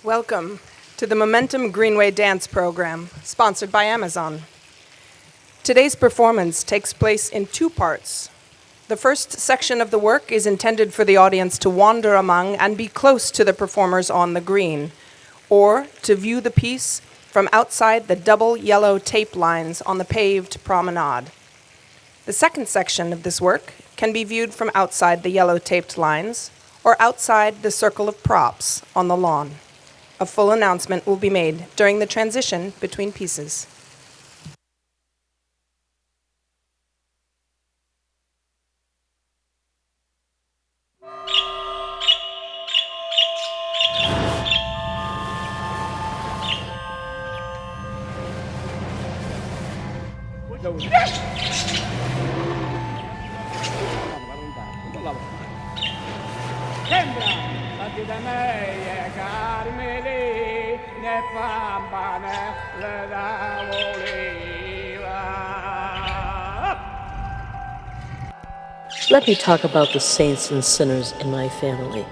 Welcome to the Momentum Greenway dance program, sponsored by Amazon. Today's performance takes place in two parts. The first section of the work is intended for the audience to wander among and be close to the performers on the green, or to view the piece from outside the double yellow tape lines on the paved promenade. The second section of this work can be viewed from outside the yellow taped lines or outside the circle of props on the lawn. A full announcement will be made during the transition between pieces. Let me talk about the saints and sinners in my family.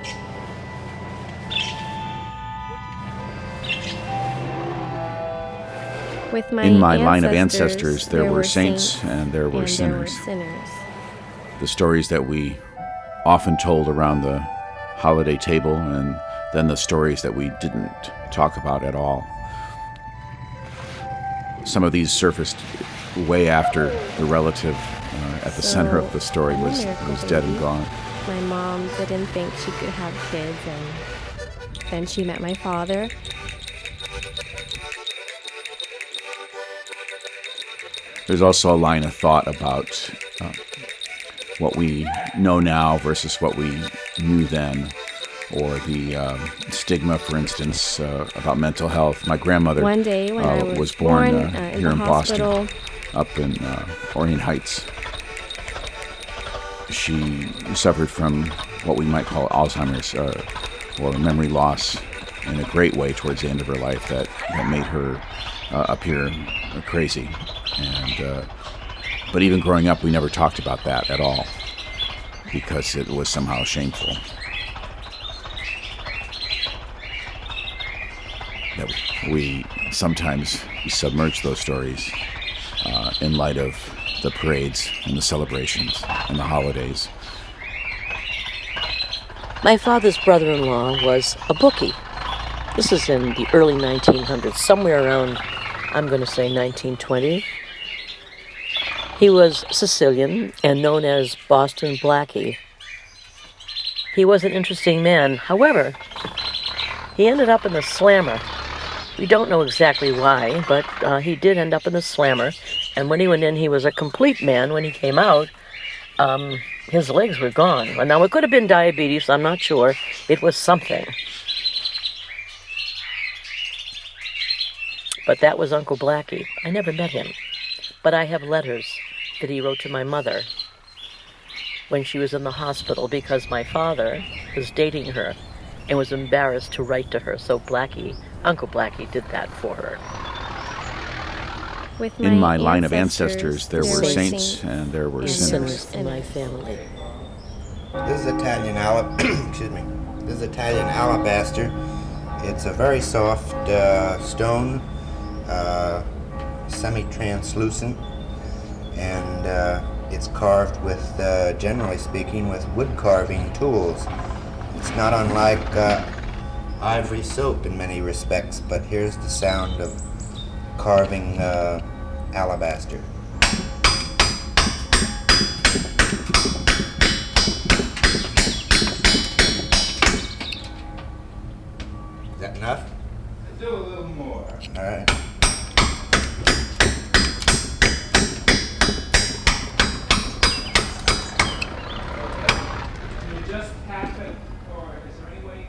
In my line of ancestors, there were saints and there were sinners. The stories that we often told around the holiday table, and then the stories that we didn't talk about at all. Some of these surfaced way after the relative at the center of the story was dead and gone. My mom didn't think she could have kids, and then she met my father. There's also a line of thought about what we know now versus what we knew then, or the stigma, for instance, about mental health. My grandmother One day when I was born here in hospital, Boston, up in Orient Heights. She suffered from what we might call Alzheimer's or memory loss in a great way towards the end of her life that made her appear crazy. And but even growing up, we never talked about that at all because it was somehow shameful. That we sometimes submerge those stories in light of the parades and the celebrations and the holidays. My father's brother-in-law was a bookie. This is in the early 1900s, somewhere around, I'm going to say 1920. He was Sicilian and known as Boston Blackie. He was an interesting man. However, he ended up in the slammer. We don't know exactly why, but he did end up in the slammer. And when he went in, he was a complete man. When he came out, his legs were gone. Well, now, it could have been diabetes. I'm not sure. It was something. But that was Uncle Blackie. I never met him. But I have letters that he wrote to my mother when she was in the hospital because my father was dating her and was embarrassed to write to her. So Uncle Blackie did that for her. In my line of ancestors, there were saints and there were sinners in my family. This is Italian This is Italian alabaster. It's a very soft stone, semi-translucent, and it's carved with, generally speaking, with wood carving tools. It's not unlike ivory soap in many respects, but here's the sound of carving alabaster. Is that enough? Do a little more. All right. Can you just tap it, or is there any way?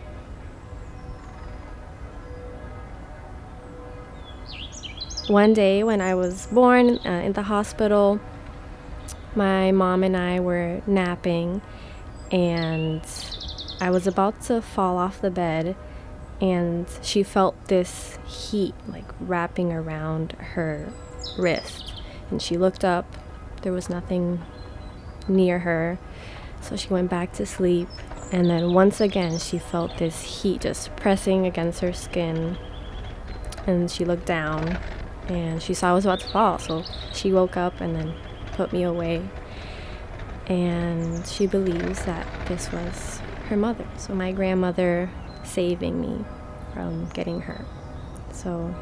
One day when I was born in the hospital, my mom and I were napping, and I was about to fall off the bed, and she felt this heat like wrapping around her wrist, and she looked up. There was nothing near her, so she went back to sleep, And then once again, she felt this heat just pressing against her skin. And she looked down and she saw I was about to fall. So she woke up and then put me away. And she believes that this was her mother. So my grandmother saving me from getting hurt. So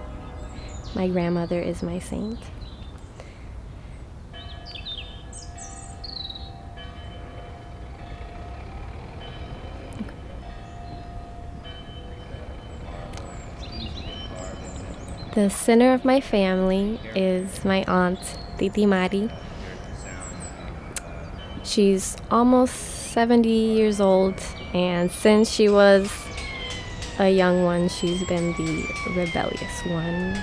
my grandmother is my saint. The center of my family is my aunt, Titi Mari. She's almost 70 years old, and since she was a young one, she's been the rebellious one.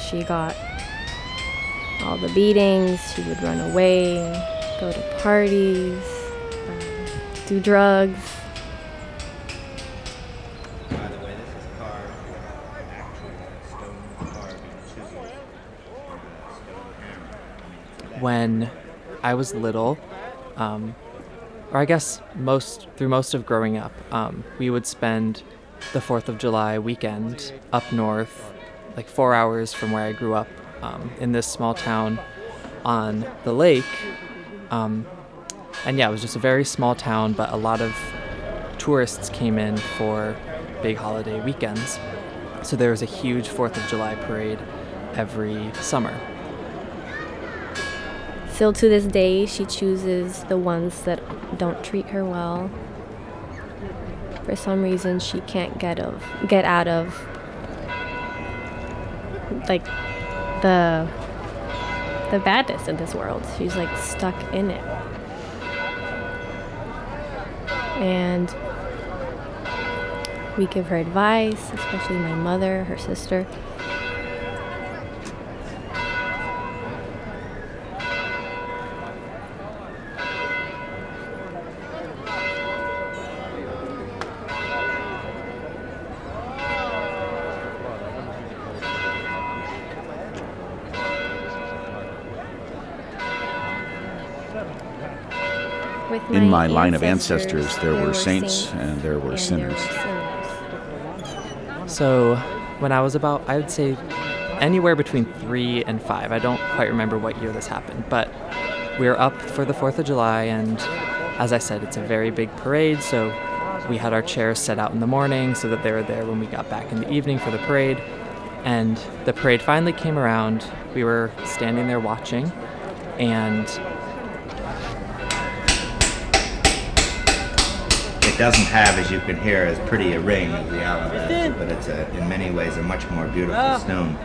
She got all the beatings. She would run away, go to parties, do drugs. By the way, this is carved with actual stone carving chisels and a stone hammer. When I was little, or I guess through most of growing up, we would spend the 4th of July weekend up north, like 4 hours from where I grew up, in this small town on the lake. And yeah, it was just a very small town, but a lot of tourists came in for big holiday weekends. So there was a huge 4th of July parade every summer. Still to this day, she chooses the ones that don't treat her well. For some reason, she can't get out of like the badness in this world. She's like stuck in it. And we give her advice, especially my mother, her sister. In my line of ancestors, there were saints and there were sinners. So when I was about, I would say anywhere between 3 and 5. I don't quite remember what year this happened, but we were up for the 4th of July, and as I said, it's a very big parade, so we had our chairs set out in the morning so that they were there when we got back in the evening for the parade. And the parade finally came around. We were standing there watching, and It doesn't have, as you can hear, as pretty a ring as the Galan does, but it's in many ways a much more beautiful stone.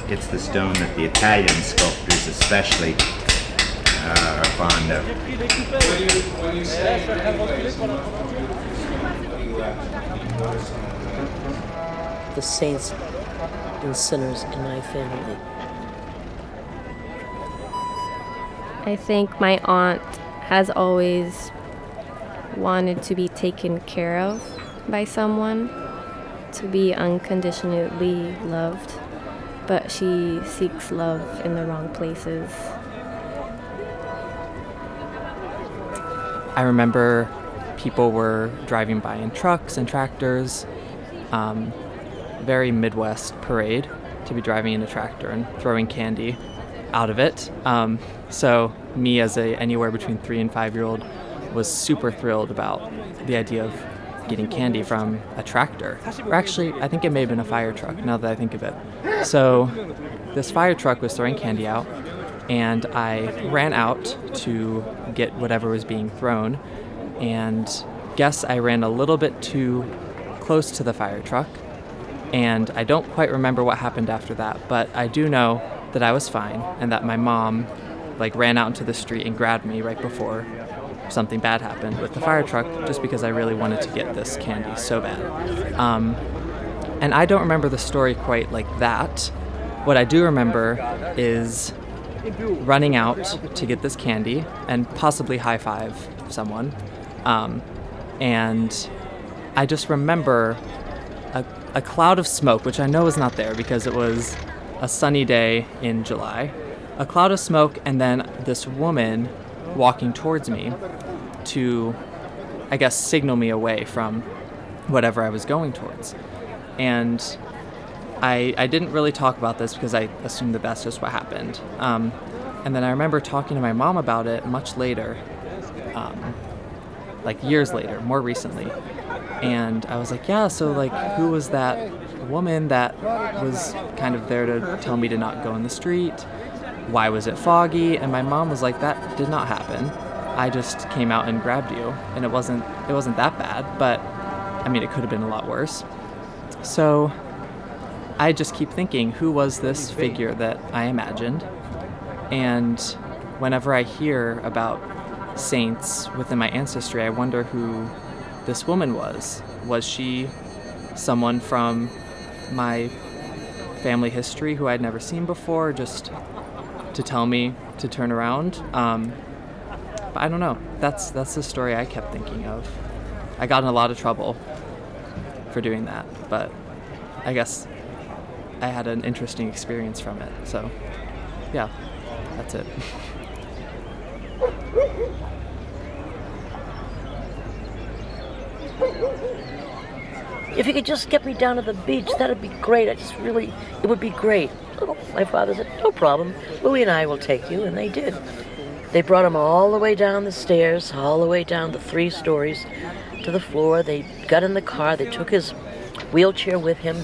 It's the stone that the Italian sculptors especially are fond of. When you say The saints and sinners in my family. I think my aunt has always wanted to be taken care of by someone, to be unconditionally loved, but she seeks love in the wrong places. I remember people were driving by in trucks and tractors. Very Midwest parade to be driving in a tractor and throwing candy out of it. So me as a anywhere between 3 and 5-year-old was super thrilled about the idea of getting candy from a tractor. Or actually, I think it may have been a fire truck now that I think of it. So this fire truck was throwing candy out, and I ran out to get whatever was being thrown, and guess I ran a little bit too close to the fire truck, and I don't quite remember what happened after that, but I do know that I was fine and that my mom ran out into the street and grabbed me right before something bad happened with the fire truck, just because I really wanted to get this candy so bad. And I don't remember the story quite like that. What I do remember is running out to get this candy and possibly high-five someone. And I just remember a cloud of smoke, which I know is not there because it was a sunny day in July. A cloud of smoke, and then this woman walking towards me. to, I guess, signal me away from whatever I was going towards. And I didn't really talk about this because I assumed that that's just what happened. And then I remember talking to my mom about it much later, like years later, more recently. And I was like, yeah, so like, who was that woman that was kind of there to tell me to not go in the street? Why was it foggy? And my mom was like, that did not happen. I just came out and grabbed you, and it wasn't that bad, but I mean, it could have been a lot worse. So I just keep thinking, who was this figure that I imagined? And whenever I hear about saints within my ancestry, I wonder who this woman was. Was she someone from my family history who I'd never seen before, just to tell me to turn around? But I don't know. That's the story I kept thinking of. I got in a lot of trouble for doing that, but I guess I had an interesting experience from it. So, yeah, that's it. If you could just get me down to the beach, that'd be great. It would be great. Oh, my father said, no problem. Louie and I will take you, and they did. They brought him all the way down the stairs, all the way down the 3 stories to the floor. They got in the car. They took his wheelchair with him.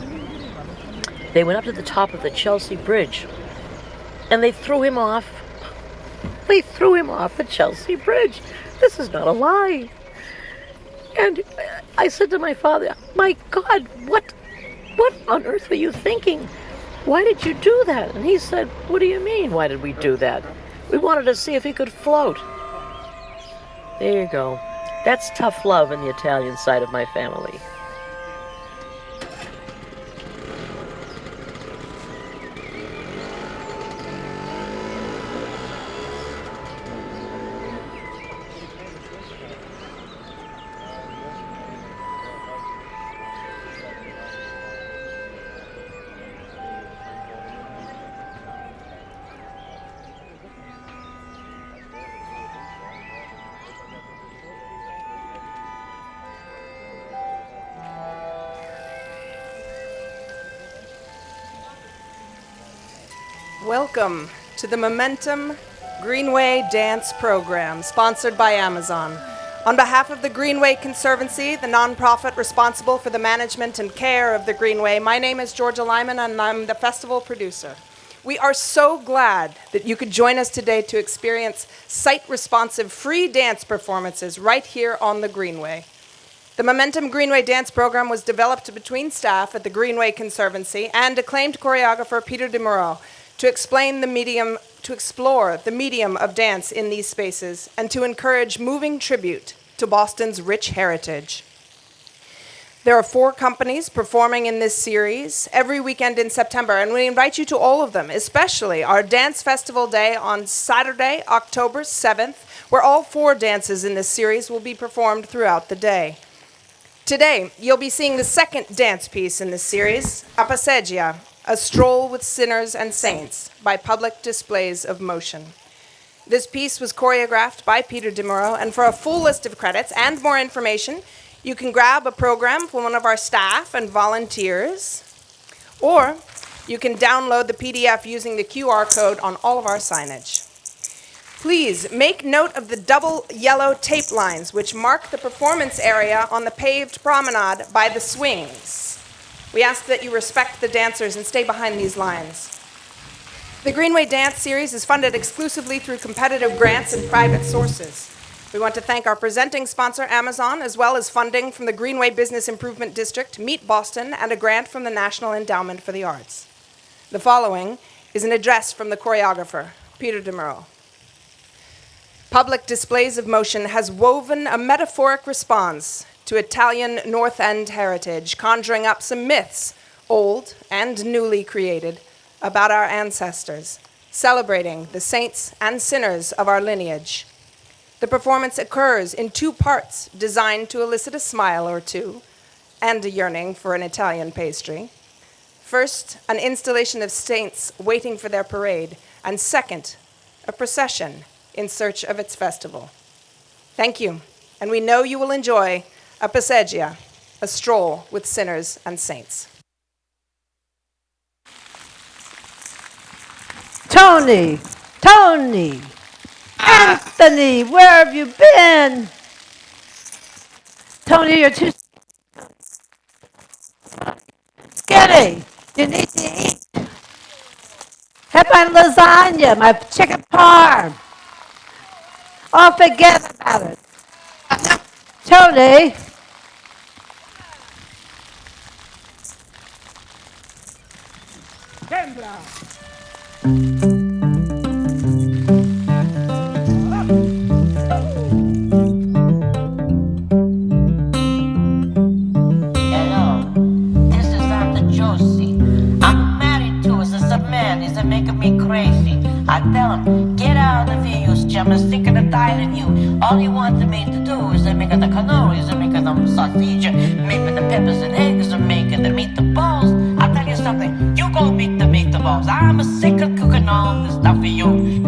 They went up to the top of the Chelsea Bridge, and they threw him off. They threw him off the Chelsea Bridge. This is not a lie. And I said to my father, my God, what on earth were you thinking? Why did you do that? And he said, what do you mean, why did we do that? We wanted to see if he could float. There you go. That's tough love in the Italian side of my family. Welcome to the Momentum Greenway Dance Program, sponsored by Amazon. On behalf of the Greenway Conservancy, the nonprofit responsible for the management and care of the Greenway, my name is Georgia Lyman, and I'm the festival producer. We are so glad that you could join us today to experience site-responsive free dance performances right here on the Greenway. The Momentum Greenway Dance Program was developed between staff at the Greenway Conservancy and acclaimed choreographer Peter DeMuro to explore the medium of dance in these spaces and to encourage moving tribute to Boston's rich heritage. There are 4 companies performing in this series every weekend in September, and we invite you to all of them, especially our Dance Festival Day on Saturday, October 7th, where all 4 dances in this series will be performed throughout the day. Today, you'll be seeing the second dance piece in this series, A Passeggia, A Stroll with Sinners and Saints, by Public Displays of Motion. This piece was choreographed by Peter DeMuro, and for a full list of credits and more information, you can grab a program from one of our staff and volunteers, or you can download the PDF using the QR code on all of our signage. Please make note of the double yellow tape lines which mark the performance area on the paved promenade by the swings. We ask that you respect the dancers and stay behind these lines. The Greenway Dance Series is funded exclusively through competitive grants and private sources. We want to thank our presenting sponsor, Amazon, as well as funding from the Greenway Business Improvement District, Meet Boston, and a grant from the National Endowment for the Arts. The following is an address from the choreographer, Peter DeMuro. Public Displays of Motion has woven a metaphoric response to Italian North End heritage, conjuring up some myths, old and newly created, about our ancestors, celebrating the saints and sinners of our lineage. The performance occurs in 2 parts designed to elicit a smile or two and a yearning for an Italian pastry. First, an installation of saints waiting for their parade, and second, a procession in search of its festival. Thank you. And we know you will enjoy a passegia, a stroll with sinners and saints. Tony, Anthony, where have you been? Tony, you're too skinny. You need to eat. Have my lasagna, my chicken parm. Oh, forget about it. Tony. Hello, this is Aunt Josie. I'm married to is a man, is making me crazy. I tell him, get out of here, you scum, I'm sick and tired of you. All he wants me to do is make the cannolis, make the sausage, make the peppers and eggs, make the meatballs. I'll tell you something, you go make the meatballs. I'm sick of cooking all this stuff for you.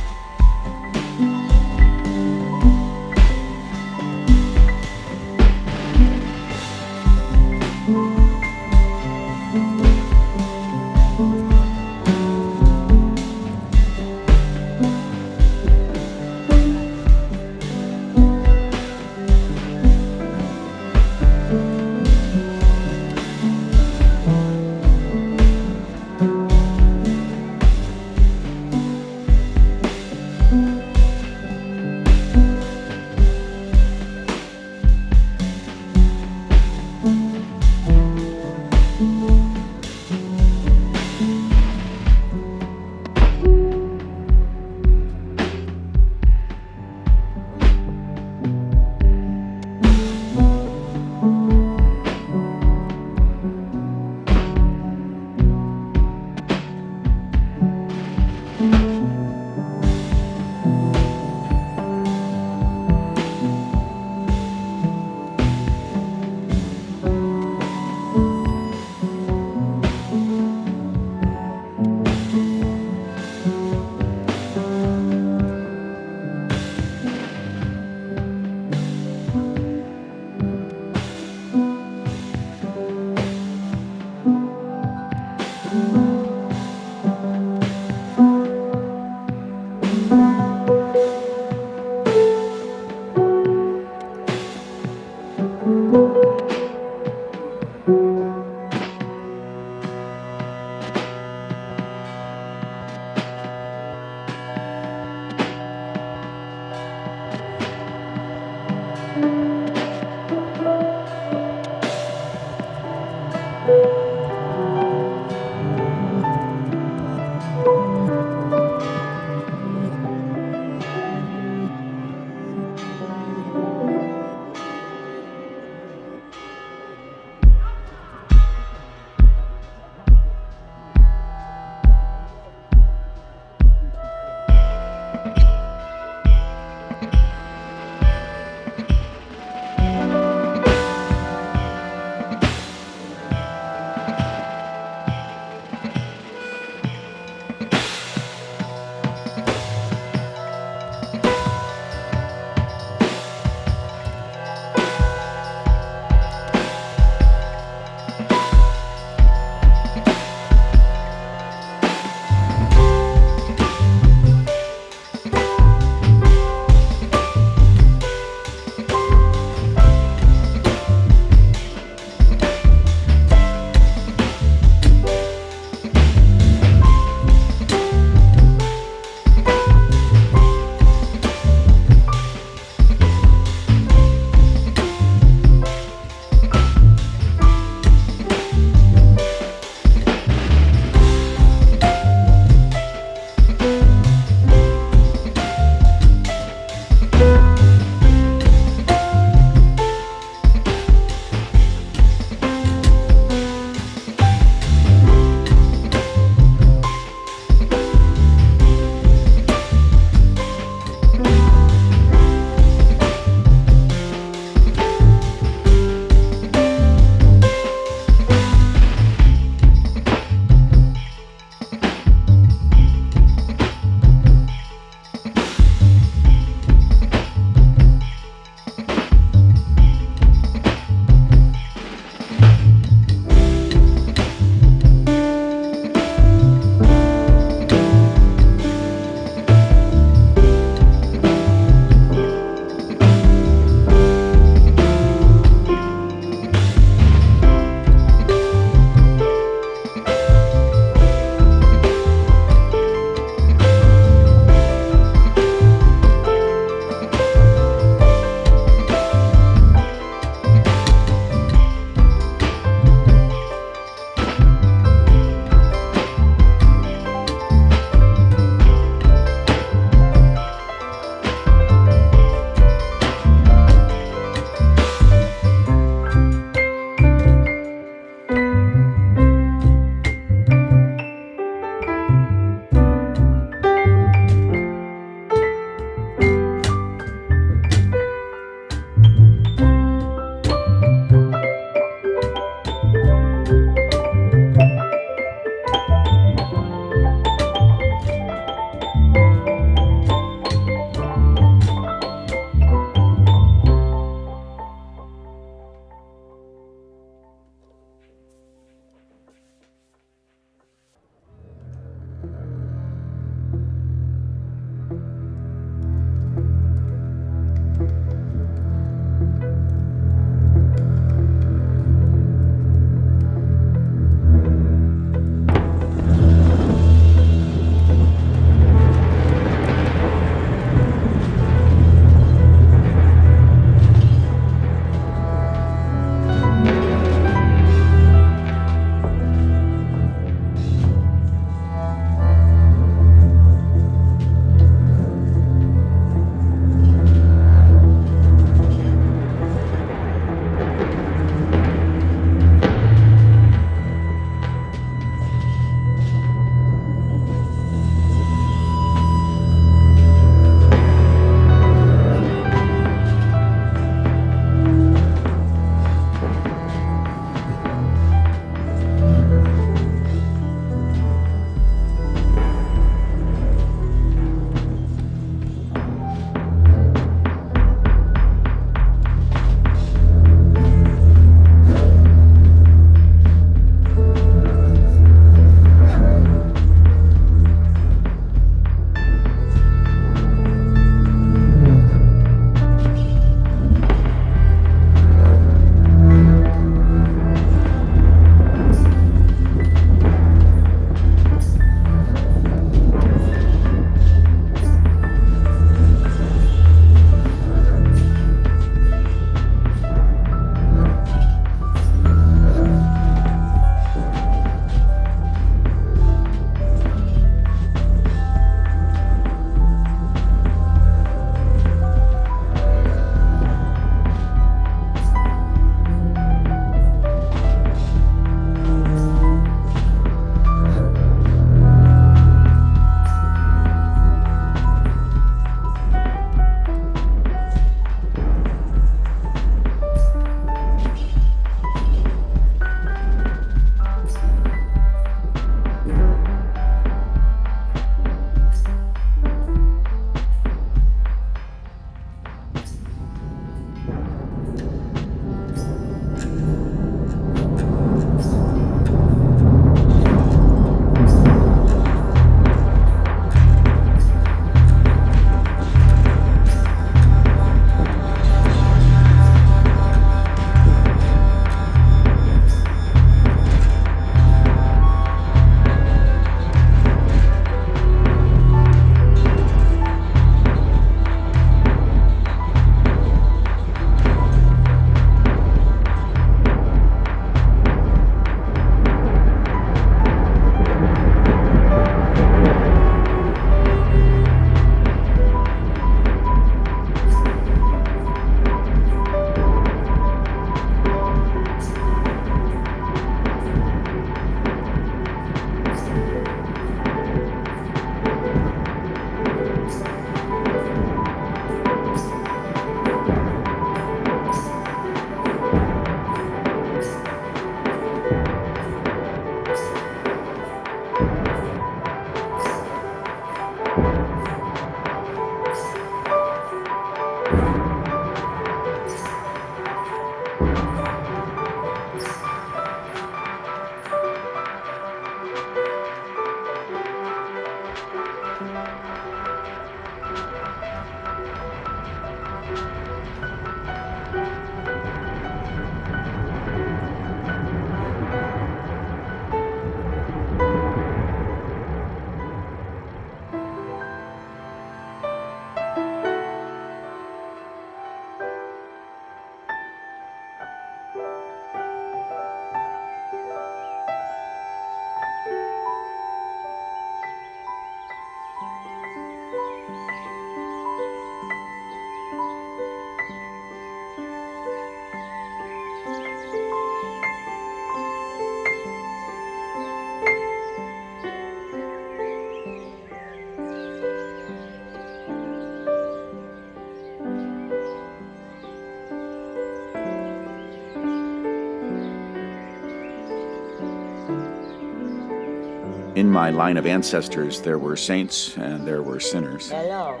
In my line of ancestors, there were saints and there were sinners. Hello,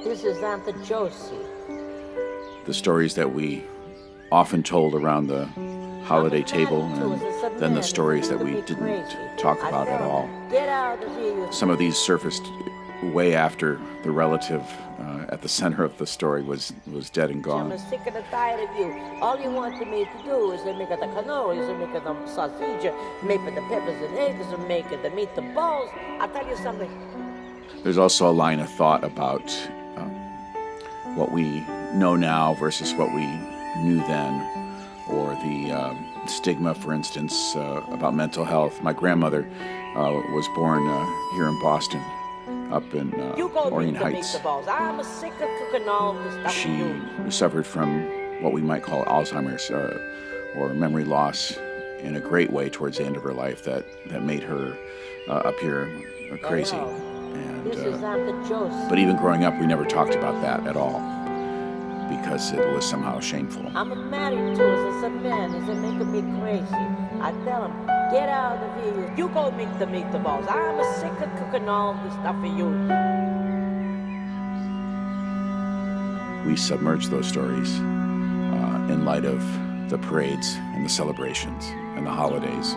this is Aunt Josie. The stories that we often told around the holiday table, and then the stories that we didn't talk about at all. Get out of here. Some of these surfaced way after the relative at the center of the story was dead and gone. I'm sick and tired of you. All you wanted me to do is to make the cannolis, and make the sausage, make the peppers and eggs, and make the meatballs. I'll tell you something. There's also a line of thought about what we know now versus what we knew then, or the stigma, for instance, about mental health. My grandmother was born here in Boston, up in Orient Heights. I'm sick of cooking all this stuff. She suffered from what we might call Alzheimer's or memory loss in a great way towards the end of her life that made her appear crazy. And, This is Aunt Josie. but even growing up, we never talked about that at all because it was somehow shameful. I'm married to a man. He's making me crazy. I tell him, get out of here. You go make the meatballs. I'm sick of cooking all this stuff for you. We submerge those stories in light of the parades and the celebrations and the holidays